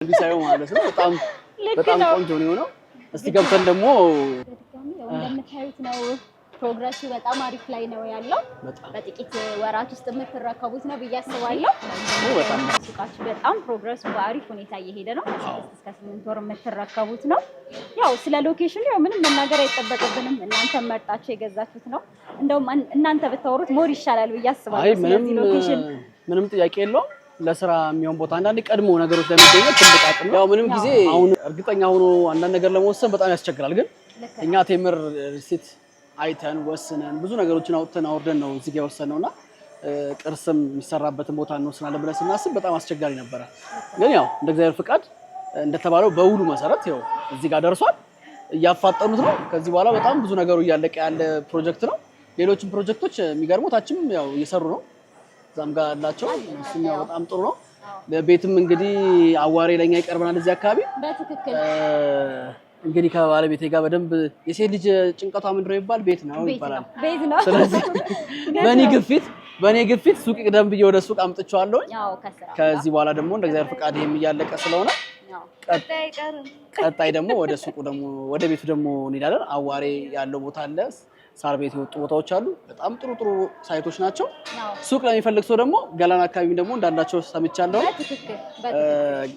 እንዲሳየው ማለት ነው። በጣም ቆንጆ ነው። እስቲ ገብተን ደግሞ እንደምታዩት ነው። ፕሮግረሱ በጣም አሪፍ ላይ ነው ያለው። በጥቂት ወራት ውስጥ የምትረከቡት ነው ብዬ አስባለሁ። በጣም ሱቃችሁ በጣም ፕሮግረሱ በአሪፍ ሁኔታ እየሄደ ነው። እስከ 8 ወር የምትረከቡት ነው። ያው ስለ ሎኬሽኑ ያው ምንም መናገር አይጠበቅብንም። እናንተ መርጣችሁ የገዛችሁት ነው። እንደውም እናንተ ብታወሩት ሞር ይሻላል ብዬ አስባለሁ። ስለዚህ ሎኬሽን ምንም ጥያቄ የለውም። ለስራ የሚሆን ቦታ አንዳንዴ ቀድሞ ነገሮች ለሚገኘው ትልቅ አቅም ያው ምንም ጊዜ አሁን እርግጠኛ ሆኖ አንዳንድ ነገር ለመወሰን በጣም ያስቸግራል። ግን እኛ ቴምር ሪሲት አይተን ወስነን ብዙ ነገሮችን አውጥተን አውርደን ነው እዚህ ጋር ወሰነውና ቅርስም የሚሰራበትን ቦታ እንወስናለን ብለን ስናስብ በጣም አስቸጋሪ ነበረ። ግን ያው እንደ እግዚአብሔር ፍቃድ እንደተባለው በውሉ መሰረት ያው እዚህ ጋር ደርሷል። እያፋጠኑት ነው። ከዚህ በኋላ በጣም ብዙ ነገሩ እያለቀ ያለ ፕሮጀክት ነው። ሌሎችም ፕሮጀክቶች የሚገርሙት ታችም ያው እየሰሩ ነው። ዛም ጋር ያላቸው እሱኛው በጣም ጥሩ ነው። ለቤትም እንግዲህ አዋሬ ለኛ ይቀርበናል እዚህ አካባቢ በትክክል እንግዲህ ከባለቤቴ ጋር በደንብ የሴት ልጅ ጭንቀቷ ምንድነው ይባል ቤት ነው ይባላል። ቤት ነው። ስለዚህ በኔ ግፊት ሱቅ ደንብ ወደ ሱቅ አምጥቻለሁ። ከዚህ በኋላ ደግሞ እንደ እግዚአብሔር ፍቃድ ይሄም እያለቀ ስለሆነ ቀጣይ ደግሞ ወደ ሱቁ ደግሞ ወደ ቤቱ ደግሞ እንሄዳለን። አዋሬ ያለው ቦታ አለ። ሳር ቤት የወጡ ቦታዎች አሉ። በጣም ጥሩ ሳይቶች ናቸው። ሱቅ ለሚፈልግ ሰው ደግሞ ገላን አካባቢ ደግሞ እንዳላቸው ሰምቻለሁ።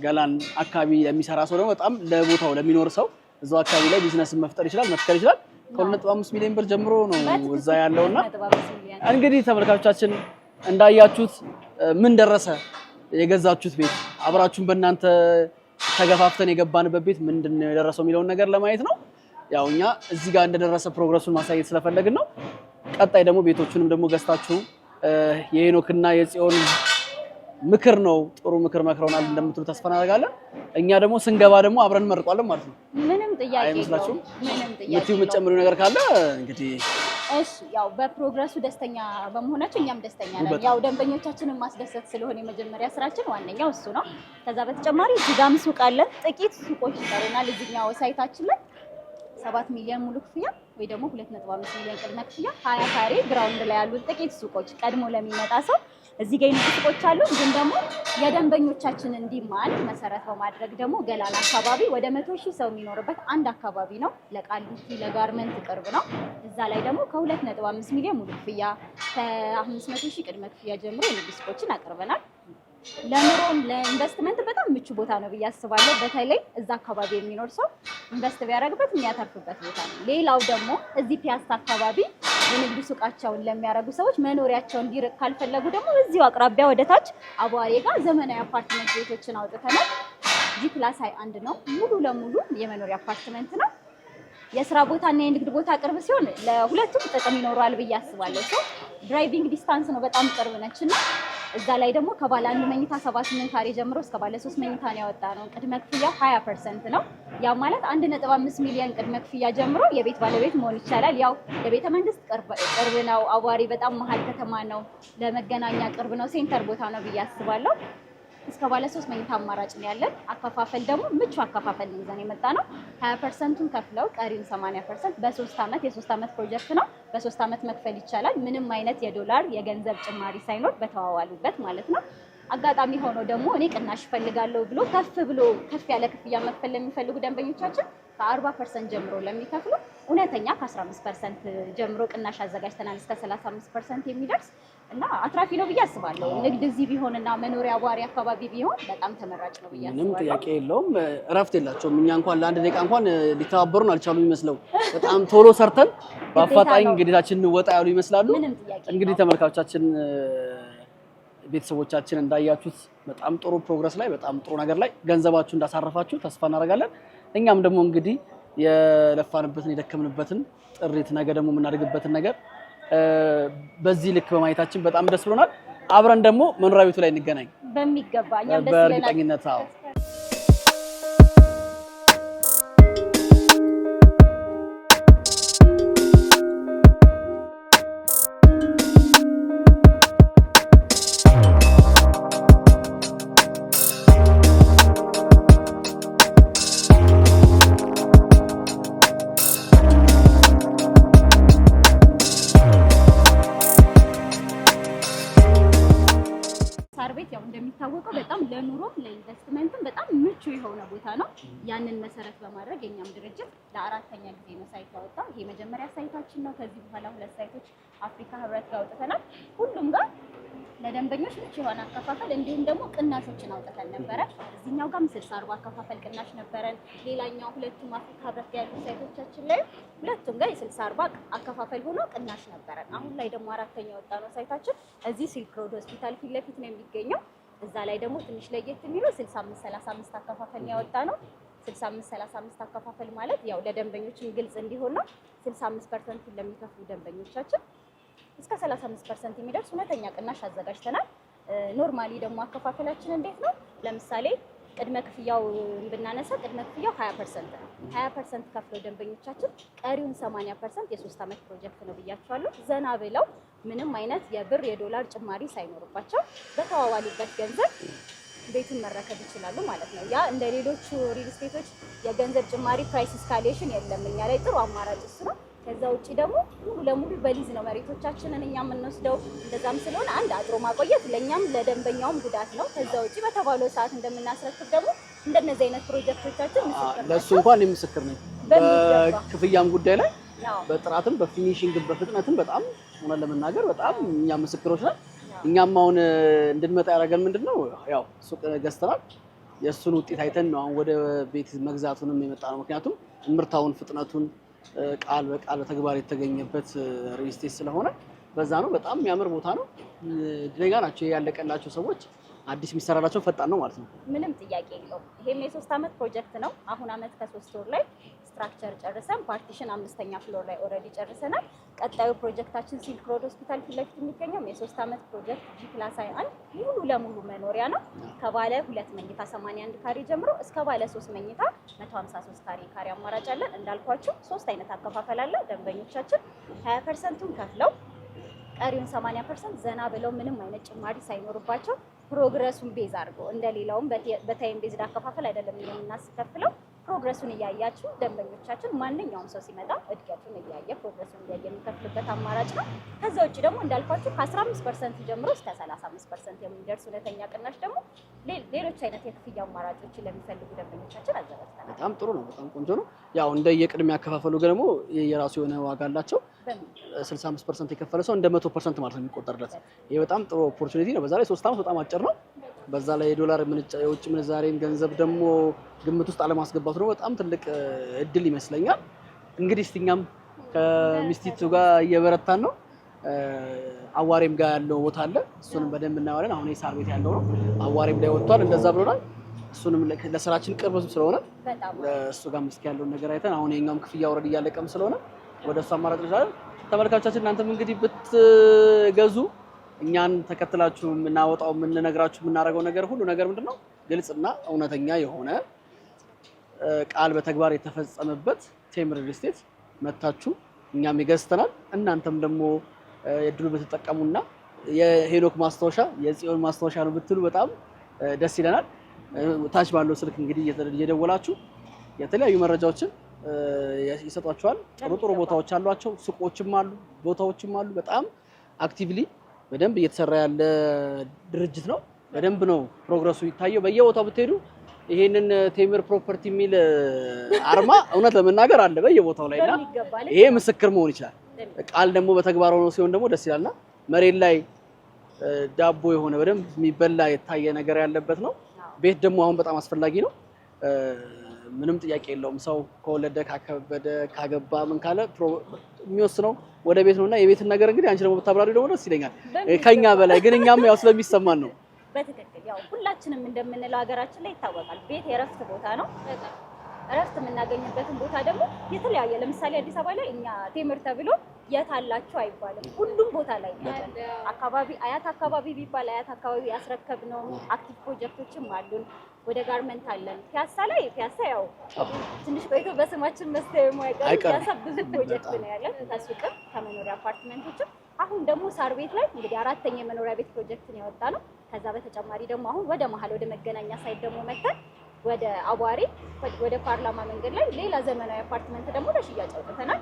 ገላን አካባቢ ለሚሰራ ሰው ደግሞ በጣም ለቦታው ለሚኖር ሰው እዛው አካባቢ ላይ ቢዝነስን መፍጠር ይችላል። ከ2.5 ሚሊዮን ብር ጀምሮ ነው እዛ ያለውና እንግዲህ ተመልካቾቻችን እንዳያችሁት ምን ደረሰ የገዛችሁት ቤት አብራችሁን በእናንተ ተገፋፍተን የገባንበት ቤት ምንድነው የደረሰው የሚለውን ነገር ለማየት ነው። ያው እኛ እዚህ ጋር እንደደረሰ ፕሮግረሱን ማሳየት ስለፈለግን ነው። ቀጣይ ደግሞ ቤቶቹንም ደግሞ ገዝታችሁ የሄኖክና የጽዮን ምክር ነው ጥሩ ምክር መክረውናል እንደምትሉ ተስፋ እናደርጋለን። እኛ ደግሞ ስንገባ ደግሞ አብረን እንመርቋለን ማለት ነው። ምንም ጥያቄ አይመስላችሁም? የምትጨምሩ ነገር ካለ እንግዲህ እሺ። ያው በፕሮግረሱ ደስተኛ በመሆናችሁ እኛም ደስተኛ ነን። ያው ደንበኞቻችንን ማስደሰት ስለሆነ የመጀመሪያ ስራችን ዋነኛው እሱ ነው። ከዛ በተጨማሪ እዚህ ጋር ሱቅ አለን። ጥቂት ሱቆች ይቀሩናል እዚህኛው ሳይታችን ላይ 7 ሚሊዮን ሙሉ ክፍያ ወይ ደግሞ 2.5 ሚሊዮን ቅድመ ክፍያ 20 ካሬ ግራውንድ ላይ ያሉ ጥቂት ሱቆች ቀድሞ ለሚመጣ ሰው እዚህ ጋር የንግድ ሱቆች አሉ። ግን ደግሞ የደንበኞቻችንን ዲማንድ መሰረት በማድረግ ደግሞ ገላን አካባቢ ወደ 100,000 ሰው የሚኖርበት አንድ አካባቢ ነው። ለቃሊቲ ለጋርመንት ቅርብ ነው። እዛ ላይ ደግሞ ከ2.5 ሚሊዮን ሙሉ ክፍያ ከ500,000 ቅድመ ክፍያ ጀምሮ የንግድ ሱቆችን አቅርበናል። ለኑሮም ለኢንቨስትመንት በጣም ምቹ ቦታ ነው ብዬ አስባለሁ። በተለይ እዛ አካባቢ የሚኖር ሰው ኢንቨስት ቢያደርግበት የሚያተርፍበት ቦታ ነው። ሌላው ደግሞ እዚህ ፒያሳ አካባቢ የንግድ ሱቃቸውን ለሚያደርጉ ሰዎች መኖሪያቸውን እንዲርቅ ካልፈለጉ ደግሞ እዚሁ አቅራቢያ ወደታች አቧሬ ጋር ዘመናዊ አፓርትመንት ቤቶችን አውጥተናል። G+1 ነው። ሙሉ ለሙሉ የመኖሪያ አፓርትመንት ነው። የስራ ቦታና የንግድ ቦታ ቅርብ ሲሆን ለሁለቱም ጥቅም ይኖራል ብዬ አስባለሁ። ድራይቪንግ ዲስታንስ ነው በጣም ቅርብ ነችና እዛ ላይ ደግሞ ከባለ 1 መኝታ 78 ካሬ ጀምሮ እስከ ባለ 3 መኝታ ነው ያወጣነው። ቅድመ ክፍያው 20% ነው። ያው ማለት 1.5 ሚሊዮን ቅድመ ክፍያ ጀምሮ የቤት ባለቤት መሆን ይቻላል። ያው ለቤተ መንግስት ቅርብ ነው። አዋሪ በጣም መሀል ከተማ ነው። ለመገናኛ ቅርብ ነው። ሴንተር ቦታ ነው ብዬ አስባለሁ። እስከ ባለ 3 መኝታ አማራጭ ነው ያለን። አከፋፈል ደግሞ ምቹ አከፋፈል ይዘን የመጣ ነው። 20%ን ከፍለው ቀሪውን 80% በ3 አመት የ3 አመት ፕሮጀክት ነው። በ3 አመት መክፈል ይቻላል። ምንም አይነት የዶላር የገንዘብ ጭማሪ ሳይኖር በተዋዋሉበት ማለት ነው። አጋጣሚ ሆኖ ደግሞ እኔ ቅናሽ ፈልጋለሁ ብሎ ከፍ ያለ ክፍያ መክፈል ለሚፈልጉ ደንበኞቻችን ከ40% ጀምሮ ለሚከፍሉ እውነተኛ ከ15% ጀምሮ ቅናሽ አዘጋጅተናል እስከ 35% የሚደርስ እና አትራፊ ነው ብዬ አስባለሁ። ንግድ እዚህ ቢሆንና መኖሪያ አዋሪ አካባቢ ቢሆን በጣም ተመራጭ ነው ብዬ አስባለሁ። ምንም ጥያቄ የለውም። እረፍት የላቸውም። እኛ እንኳን ለአንድ ደቂቃ እንኳን ሊተባበሩን አልቻሉም ይመስለው። በጣም ቶሎ ሰርተን በአፋጣኝ ግዴታችንን እንወጣ ያሉ ይመስላሉ። እንግዲህ ተመልካቾቻችን ቤተሰቦቻችን እንዳያችሁት በጣም ጥሩ ፕሮግረስ ላይ በጣም ጥሩ ነገር ላይ ገንዘባችሁ እንዳሳረፋችሁ ተስፋ እናደርጋለን። እኛም ደግሞ እንግዲህ የለፋንበትን የደከምንበትን ጥሪት ነገ ደግሞ የምናደርግበትን ነገር በዚህ ልክ በማየታችን በጣም ደስ ብሎናል። አብረን ደግሞ መኖሪያ ቤቱ ላይ እንገናኝ በሚገባ እኛም ደስ ይለናል በእርግጠኝነት። አዎ ሳር ቤት ያው እንደሚታወቀው በጣም ለኑሮም ለኢንቨስትመንትም የሆነ ቦታ ነው። ያንን መሰረት በማድረግ የኛም ድርጅት ለአራተኛ ጊዜ ነው ሳይት ያወጣው። ይሄ መጀመሪያ ሳይታችን ነው። ከዚህ በኋላ 2 ሳይቶች አፍሪካ ህብረት ጋር አውጥተናል። ሁሉም ጋር ለደንበኞች ምቹ የሆነ አከፋፈል እንዲሁም ደግሞ ቅናሾችን አውጥተን ነበረ። እዚህኛው ጋርም 60/40 አከፋፈል ቅናሽ ነበረን። ሌላኛው ሁለቱም አፍሪካ ህብረት ጋር ያሉ ሳይቶቻችን ላይ ሁለቱም ጋር የ60/40 አከፋፈል ሆኖ ቅናሽ ነበረን። አሁን ላይ ደግሞ አራተኛ የወጣነው ሳይታችን እዚህ ሲልክ ሮድ ሆስፒታል ፊት ለፊት ነው የሚገኘው። እዛ ላይ ደግሞ ትንሽ ለየት የሚለው 65/35 አከፋፈል ያወጣ ነው። 65/35 አከፋፈል ማለት ያው ለደንበኞችም ግልጽ እንዲሆን ነው። 65% ለሚከፍሉ ደንበኞቻችን እስከ 35% የሚደርስ እውነተኛ ቅናሽ አዘጋጅተናል። ኖርማሊ ደግሞ አከፋፈላችን እንዴት ነው? ለምሳሌ ቅድመ ክፍያው ብናነሳ ቅድመ ክፍያው 20% ነው። 20% ከፍለው ደንበኞቻችን ቀሪውን 80% የ3 ዓመት ፕሮጀክት ነው ብያቸዋለሁ። ዘና ብለው ምንም አይነት የብር የዶላር ጭማሪ ሳይኖርባቸው በተዋዋሉበት ገንዘብ ቤቱን መረከብ ይችላሉ ማለት ነው። ያ እንደ ሌሎቹ ሪል ስቴቶች የገንዘብ ጭማሪ ፕራይስ ስካሌሽን የለም። እኛ ላይ ጥሩ አማራጭ እሱ ነው። ከዛ ውጪ ደግሞ ሙሉ ለሙሉ በሊዝ ነው መሬቶቻችንን እኛ የምንወስደው። እንደዛም ስለሆነ አንድ አጥሮ ማቆየት ለኛም ለደንበኛውም ጉዳት ነው። ከዛ ውጪ በተባለው ሰዓት እንደምናስረክብ ደግሞ እንደነዚህ አይነት ፕሮጀክቶቻችን ምስክር ለሱ እንኳን ምስክር ነኝ። በክፍያም ጉዳይ ላይ በጥራትም በፊኒሺንግም በፍጥነትም በጣም ሆነ ለመናገር በጣም እኛ ምስክሮች ነን። እኛም አሁን እንድንመጣ ያደረገን ምንድነው ያው ሱቅ ገዝተናል። የእሱን ውጤት አይተን ነው አሁን ወደ ቤት መግዛቱንም የመጣ ነው። ምክንያቱም ምርታውን ፍጥነቱን ቃል በቃል በተግባር የተገኘበት ሪል ስቴት ስለሆነ በዛ ነው። በጣም የሚያምር ቦታ ነው። ደጋ ናቸው ያለቀላቸው ሰዎች አዲስ የሚሰራላቸው ፈጣን ነው ማለት ነው። ምንም ጥያቄ የለውም። ይሄም የ3 ዓመት ፕሮጀክት ነው። አሁን ዓመት ከ3 ወር ላይ ስትራክቸር ጨርሰን ፓርቲሽን 5ኛ ፍሎር ላይ ኦልሬዲ ጨርሰናል። ቀጣዩ ፕሮጀክታችን ሲልክ ሮድ ሆስፒታል ፊት ለፊት የሚገኘው የ3 ዓመት ፕሮጀክት G+1 ሙሉ ለሙሉ መኖሪያ ነው። ከባለ 2 መኝታ 81 ካሬ ጀምሮ እስከ ባለ 3 መኝታ 153 ካሬ አማራጭ አለን። እንዳልኳችሁ 3 አይነት አከፋፈል አለ። ደንበኞቻችን 20%ን ከፍለው ቀሪውን 80% ዘና ብለው ምንም አይነት ጭማሪ ሳይኖርባቸው ፕሮግረሱን ቤዝ አድርገው እንደሌላውም በታይም ቤዝድ አከፋፈል አይደለም የምናስከፍለው። ፕሮግረሱን እያያችሁ ደንበኞቻችን ማንኛውም ሰው ሲመጣ እድገቱን እያየ ፕሮግረሱን እያየ የሚከፍልበት አማራጭ ነው። ከዛ ውጭ ደግሞ እንዳልኳችሁ ከ15% ጀምሮ እስከ 35% የሚደርስ እውነተኛ ቅናሽ ደግሞ ሌሎች አይነት የክፍያ አማራጮችን ለሚፈልጉ ደንበኞቻችን አዘጋጅተናል። በጣም ጥሩ ነው። በጣም ቆንጆ ነው። ያው እንደ የቅድሚያ አከፋፈሉ ደግሞ የራሱ የሆነ ዋጋ አላቸው። 65% የከፈለ ሰው እንደ 100% ማለት ነው የሚቆጠርለት። ይሄ በጣም ጥሩ ኦፖርቹኒቲ ነው። በዛ ላይ 3 ዓመት በጣም አጭር ነው። በዛ ላይ የዶላር የውጭ ምንዛሬን ገንዘብ ደግሞ ግምት ውስጥ አለማስገባቱ ነው በጣም ትልቅ እድል ይመስለኛል። እንግዲህ እኛም ከሚስቲቱ ጋር እየበረታን ነው። አዋሬም ጋር ያለው ቦታ አለ። እሱንም በደንብ እናየዋለን። አሁን የሳር ቤት ያለው ነው። አዋሬም ላይ ወጥቷል እንደዛ ብሎናል። እሱንም ለስራችን ቅርብ ስለሆነ እሱ ጋር ምስኪ ያለውን ነገር አይተን አሁን የኛውም ክፍያ ወረድ እያለቀም ስለሆነ ወደ እሱ አማራጭ ይችላል። ተመልካቾቻችን እናንተም እንግዲህ ብትገዙ እኛን ተከትላችሁ የምናወጣው የምንነግራችሁ የምናደርገው ነገር ሁሉ ነገር ምንድነው ግልጽና እውነተኛ የሆነ ቃል በተግባር የተፈጸመበት ቴምር ሪል ስቴት መታችሁ እኛም ይገዝተናል። እናንተም ደግሞ የድሉ በተጠቀሙና የሄኖክ ማስታወሻ የጽዮን ማስታወሻ ነው ብትሉ በጣም ደስ ይለናል። ታች ባለው ስልክ እንግዲህ እየደወላችሁ የተለያዩ መረጃዎችን ይሰጧቸዋል። ጥሩ ጥሩ ቦታዎች አሏቸው። ሱቆችም አሉ፣ ቦታዎችም አሉ። በጣም አክቲቭሊ በደንብ እየተሰራ ያለ ድርጅት ነው። በደንብ ነው ፕሮግረሱ ይታየው። በየቦታው ብትሄዱ ይሄንን ቴምር ፕሮፐርቲ የሚል አርማ እውነት ለመናገር አለ በየቦታው ላይና ይሄ ምስክር መሆን ይችላል። ቃል ደግሞ በተግባር ሆኖ ሲሆን ደግሞ ደስ ይላልና መሬት ላይ ዳቦ የሆነ በደንብ የሚበላ የታየ ነገር ያለበት ነው። ቤት ደግሞ አሁን በጣም አስፈላጊ ነው። ምንም ጥያቄ የለውም። ሰው ከወለደ ካከበደ ካገባ ምን ካለ የሚወስነው ወደ ቤት ነውና የቤትን ነገር እንግዲህ አንቺ ደግሞ ብታብራሪው ደግሞ ደስ ይለኛል ከኛ በላይ ግን እኛም ያው ስለሚሰማን ነው። በትክክል ያው ሁላችንም እንደምንለው ሀገራችን ላይ ይታወቃል። ቤት የእረፍት ቦታ ነው። እረፍት የምናገኝበትን ቦታ ደግሞ የተለያየ ለምሳሌ አዲስ አበባ ላይ እኛ ቴምር ተብሎ የት አላችሁ አይባልም። ሁሉም ቦታ ላይ አካባቢ አያት አካባቢ ቢባል አያት አካባቢ ያስረከብነው አክቲቭ ፕሮጀክቶችም አሉን። ወደ ጋርመንት አለን። ፒያሳ ላይ ፒያሳ ያው ትንሽ ቆይቶ በስማችን መስታየሙ አይቀርም። ፒያሳ ብዙ ፕሮጀክት ነው ያለን ከሱቅም ከመኖሪያ አፓርትመንቶችም። አሁን ደግሞ ሳር ቤት ላይ እንግዲህ 4ኛ የመኖሪያ ቤት ፕሮጀክትን ያወጣ ነው። ከዛ በተጨማሪ ደግሞ አሁን ወደ መሀል ወደ መገናኛ ሳይት ደግሞ መጥተን ወደ አቧሬ ወደ ፓርላማ መንገድ ላይ ሌላ ዘመናዊ አፓርትመንት ደግሞ ለሽያጭ አውጥተናል።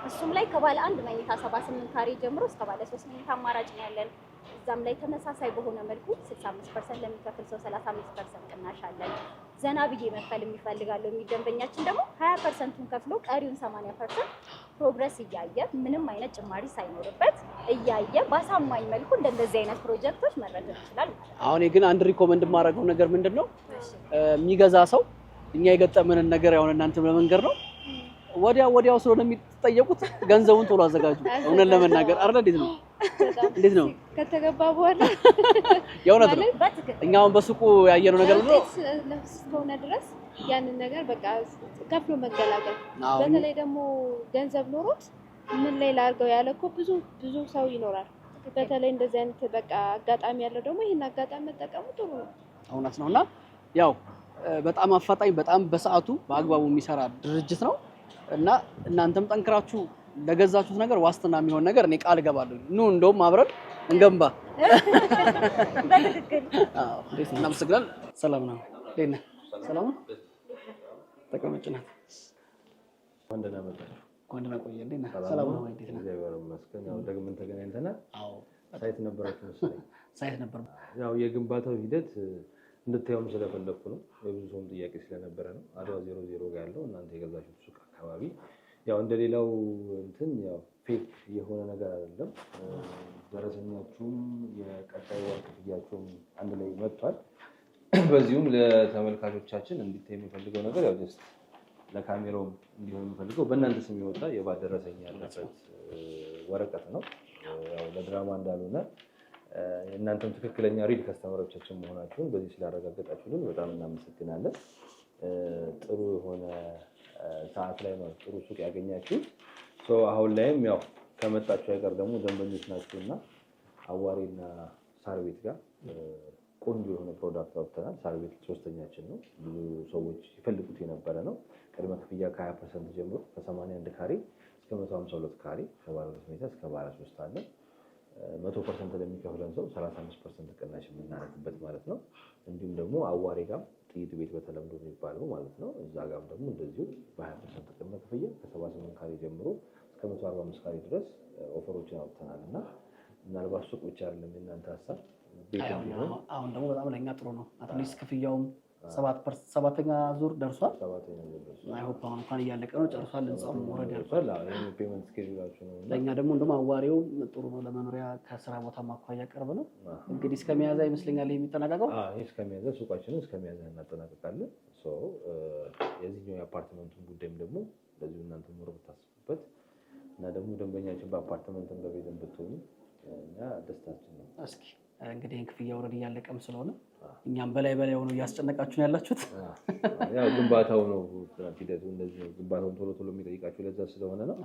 እሱም ላይ ከባለ 1 መኝታ 78 ካሬ ጀምሮ እስከ ባለ 3 መኝታ አማራጭ ነው ያለን። እዛም ላይ ተመሳሳይ በሆነ መልኩ 65% ለሚከፍል ሰው 35% ቅናሽ አለን። ዘና ብዬ መክፈል የሚፈልጋለው የሚደንበኛችን ደግሞ 20%ን ከፍሎ ቀሪውን 80% ፕሮግረስ እያየ ምንም አይነት ጭማሪ ሳይኖርበት እያየ ባሳማኝ መልኩ እንደዚህ አይነት ፕሮጀክቶች መረዳት ይችላል ማለት ነው። አሁን ግን አንድ ሪኮመንድ ማድረገው ነገር ምንድነው የሚገዛ ሰው እኛ የገጠመንን ነገር ያው እናንተም ለመንገር ነው ወዲያው ስለሆነ የሚጠየቁት ገንዘቡን ቶሎ አዘጋጁ። እውነት ለመናገር አይደል እንዴት ነው ከተገባ በኋላ የእውነት ነው። እኛውን በሱቁ ያየነው ነገር ነው እስከሆነ ድረስ ያንን ነገር በቃ ከፍሎ መገላገል። በተለይ ደግሞ ገንዘብ ኖሮት ምን ላይ ላድርገው ያለ እኮ ብዙ ሰው ይኖራል። በተለይ እንደዚህ አይነት በቃ አጋጣሚ ያለው ደግሞ ይሄን አጋጣሚ መጠቀሙ ጥሩ ነው። እውነት ነውና ያው በጣም አፋጣኝ በጣም በሰዓቱ በአግባቡ የሚሰራ ድርጅት ነው እና እናንተም ጠንክራችሁ ለገዛችሁት ነገር ዋስትና የሚሆን ነገር እኔ ቃል እገባለሁ። ኑ እንደውም አብረን እንገንባ። በትክክል እናመሰግናለን። ሰላም ነው። ደህና ሰላም ነው። ተቀመጭ ናት። ወንደና መጣሽ ወንደና ቆየ። ደህና ሰላም ነው። እንዴት ነው? እግዚአብሔር ይመስገን። ያው ደግመን ተገናኝተናል። አዎ ሳይት ነበራችሁ መሰለኝ። ሳይት ነበር። ያው የግንባታው ሂደት እንድታዩም ስለፈለኩ ነው። የብዙ ሰውም ጥያቄ ስለነበረ ነው። አድዋ 00 ጋር ያለው እናንተ የገዛችሁት ሱቅ አካባቢ ያው እንደሌላው እንትን ያው ፌክ የሆነ ነገር አይደለም። ደረሰኛችሁም የቀጣይ ወር ክፍያችሁም አንድ ላይ መጥቷል። በዚሁም ለተመልካቾቻችን እንዲታይ የሚፈልገው ነገር ያው ጀስት ለካሜራው እንዲሆን የሚፈልገው በእናንተ ስም የወጣ የባት ደረሰኛ ያለበት ወረቀት ነው። ያው ለድራማ እንዳልሆነ እናንተም ትክክለኛ ሪል ከስተመሮቻችን መሆናችሁን በዚህ ስላረጋገጣችሁልን በጣም እናመሰግናለን። ጥሩ የሆነ ሰዓት ላይ ነው ጥሩ ሱቅ ያገኛችሁት። አሁን ላይም ያው ከመጣችሁ አይቀር ደግሞ ደንበኞች ናችሁና አዋሬና ሳር ቤት ጋር ቆንጆ የሆነ ፕሮዳክት አውጥተናል። ሳር ቤት ሶስተኛችን ነው። ብዙ ሰዎች ይፈልጉት የነበረ ነው። ቅድመ ክፍያ ከ20% ጀምሮ ከ81 ካሬ እስከ 152 ካሬ ከባለ 2 ሜትር እስከ ባለ 3 አለ። 100% ለሚከፍለን ሰው 35% ቅናሽ የምናደርግበት ማለት ነው። እንዲሁም ደግሞ አዋሬ ጋር ጥይት ቤት በተለምዶ የሚባለው ማለት ነው። እዛ ጋርም ደግሞ እንደዚሁ በ20% ቅድመ ክፍያ ከ78 ካሬ ጀምሮ እስከ 145 ካሬ ድረስ ኦፈሮችን አውጥተናል እና ምናልባት ሱቅ ብቻ አይደለም የእናንተ ሀሳብ አሁን ደግሞ በጣም ለኛ ጥሩ ነው። አትሊስት ክፍያውም 7ኛ ዙር ደርሷል። አይ ሆፕ አሁን እንኳን እያለቀ ነው ጨርሷል። ህንጻው ኦልሬዲ ደርሷል። ይሄን ፔመንት ስኬጁላችሁ ነው። ለኛ ደግሞ እንደውም አዋሬው ጥሩ ነው። ለመኖሪያ ከስራ ቦታ ማኳያ ቅርብ ነው። እንግዲህ እስከሚያዝያ ይመስለኛል የሚጠናቀቀው። እስከሚያዝያ ሱቃችንን እስከሚያዝያ እናጠናቀቃለን። የዚህኛው የአፓርትመንቱን ጉዳይም ደግሞ ለዚሁ እናንተ ሞር ብታስቡበት እና ደግሞ ደንበኛችን በአፓርትመንትም በቤትም ብትሆኑ እና ደስታችን ነው። እስኪ እንግዲህ ክፍያ ኦልሬዲ እያለቀም ስለሆነ እኛም በላይ ሆኖ እያስጨነቃችሁ ነው ያላችሁት። ያው ግንባታው ነው ሂደቱ እንደዚህ ነው። ግንባታውን ቶሎ የሚጠይቃችሁ ለዛ ስለሆነ ነው።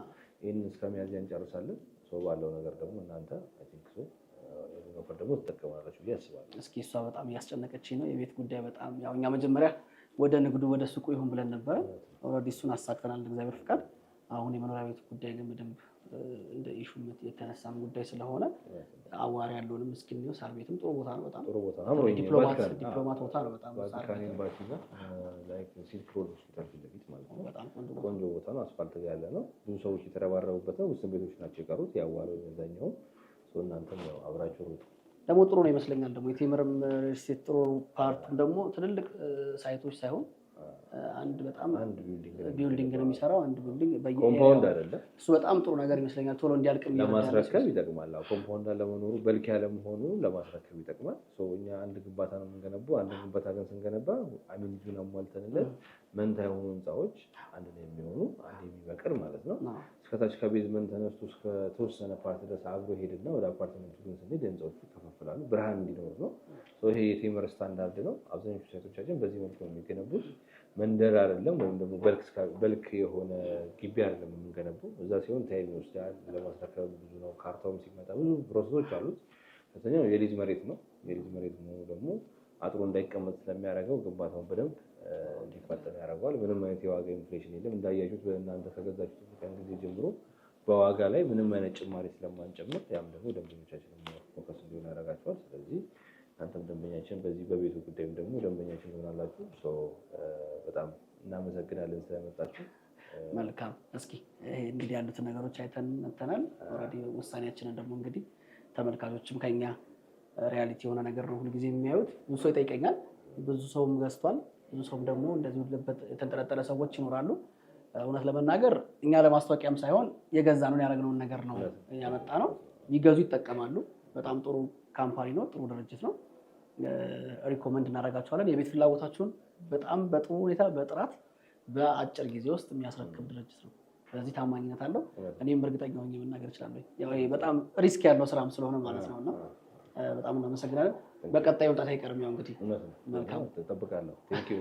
ይሄን እስከሚያዝያ እንጨርሳለን። ባለው ነገር ደግሞ እናንተ አይ ቲንክ ኦፈር ደግሞ ትጠቀማላችሁ ብዬ አስባለሁ። እስኪ እሷ በጣም እያስጨነቀችኝ ነው። የቤት ጉዳይ በጣም ያው እኛ መጀመሪያ ወደ ንግዱ ወደ ሱቁ ይሁን ብለን ነበረ። ኦልሬዲ እሱን አሳክተናል እግዚአብሔር ፍቃድ። አሁን የመኖሪያ ቤት ጉዳይ ግን በደንብ እንደ ኢሹነት የተነሳም ጉዳይ ስለሆነ አዋሪ ያለውንም እስኪ ነው። ሳር ቤትም ጥሩ ቦታ ነው። በጣም ጥሩ ቦታ ነው። ዲፕሎማት ቦታ ነው። በጣም ካኔን ባቲና ላይክ ሲልክ ሮድ ሆስፒታል ፊት ለፊት ማለት ነው። በጣም ቆንጆ ቦታ ነው። አስፋልት ጋር ያለ ነው። ብዙ ሰዎች የተረባረቡበት ነው። ውስን ቤቶች ናቸው የቀሩት ያዋለው የዛኛው ሶናንተም ያው አብራችሁ ሩት ደግሞ ጥሩ ነው ይመስለኛል። ደግሞ የቴምርም ሪልስቴት ጥሩ ፓርቱም ደግሞ ትልልቅ ሳይቶች ሳይሆን አንድ ቢልዲንግ ነው የሚሰራው። አንድ ቢልዲንግ ኮምፓውንድ አይደለም። እሱ በጣም ጥሩ ነገር ይመስለኛል። ቶሎ እንዲያልቅ ለማስረከብ ይጠቅማል። ኮምፓውንድ ለመኖሩ በልክ ያለ መሆኑ ለማስረከብ ይጠቅማል። እኛ አንድ ግንባታ ነው የምንገነባው። አንድ ግንባታ ግን ስንገነባ አሚኒቲውን አሟልተንለት መንታ የሆኑ ህንፃዎች አንድ ላይ የሚሆኑ አንድ የሚበቅል ማለት ነው። እስከታች ከቤዝመንት ተነስቶ እስከ ተወሰነ ፓርት ድረስ አብሮ ሄድና ወደ አፓርትመንቱ ግን ስንሄድ ህንፃዎቹ ይከፋፈላሉ። ብርሃን እንዲኖር ነው። ይሄ የቴምር ስታንዳርድ ነው። አብዛኞቹ ሳይቶቻችን በዚህ መልኩ ነው የሚገነቡት። መንደር አይደለም ወይም ደግሞ በልክ የሆነ ግቢ አይደለም የምንገነባው። እዛ ሲሆን ታይም ይወስዳል። ለማስረከብ ብዙ ነው። ካርታውም ሲመጣ ብዙ ፕሮሰሶች አሉት። ከፍተኛው የሊዝ መሬት ነው። የሊዝ መሬት መሆኑ ደግሞ አጥሮ እንዳይቀመጥ ስለሚያደርገው ግንባታውን በደንብ እንዲፋጠን ያደርገዋል። ምንም አይነት የዋጋ ኢንፍሌሽን የለም። እንዳያችሁት በእናንተ ከገዛችሁት ቀን ጊዜ ጀምሮ በዋጋ ላይ ምንም አይነት ጭማሪ ስለማንጨምር ያም ደግሞ ደንበኞቻችንን ፎከስ እንዲሆን ያደርጋቸዋል። ስለዚህ እናንተም ደንበኛችን በዚህ በቤቱ ጉዳይም ደግሞ ደንበኛችን ትሆናላችሁ። በጣም እናመሰግናለን ስለመጣችሁ። መልካም። እስኪ እንግዲህ ያሉትን ነገሮች አይተን መተናል። ኦልሬዲ ውሳኔያችንን ደግሞ እንግዲህ ተመልካቾችም ከኛ ሪያሊቲ የሆነ ነገር ነው ሁልጊዜ የሚያዩት። ብዙ ሰው ይጠይቀኛል፣ ብዙ ሰውም ገዝቷል። ብዙ ሰውም ደግሞ እንደዚህ ልበት የተንጠለጠለ ሰዎች ይኖራሉ። እውነት ለመናገር እኛ ለማስታወቂያም ሳይሆን የገዛነውን ያደረግነውን ነገር ነው ያመጣ ነው። ይገዙ ይጠቀማሉ። በጣም ጥሩ ካምፓኒ ነው፣ ጥሩ ድርጅት ነው። ሪኮመንድ እናደርጋቸዋለን። የቤት ፍላጎታችሁን በጣም በጥሩ ሁኔታ በጥራት በአጭር ጊዜ ውስጥ የሚያስረክብ ድርጅት ነው። ስለዚህ ታማኝነት አለው። እኔም እርግጠኛ ሆኜ መናገር እችላለሁ። ያው በጣም ሪስክ ያለው ስራም ስለሆነ ማለት ነውና በጣም እናመሰግናለን። በቀጣይ መምጣት አይቀርም። ያው እንግዲህ መልካም ተጠብቃለሁ። ቴንክ ዩ።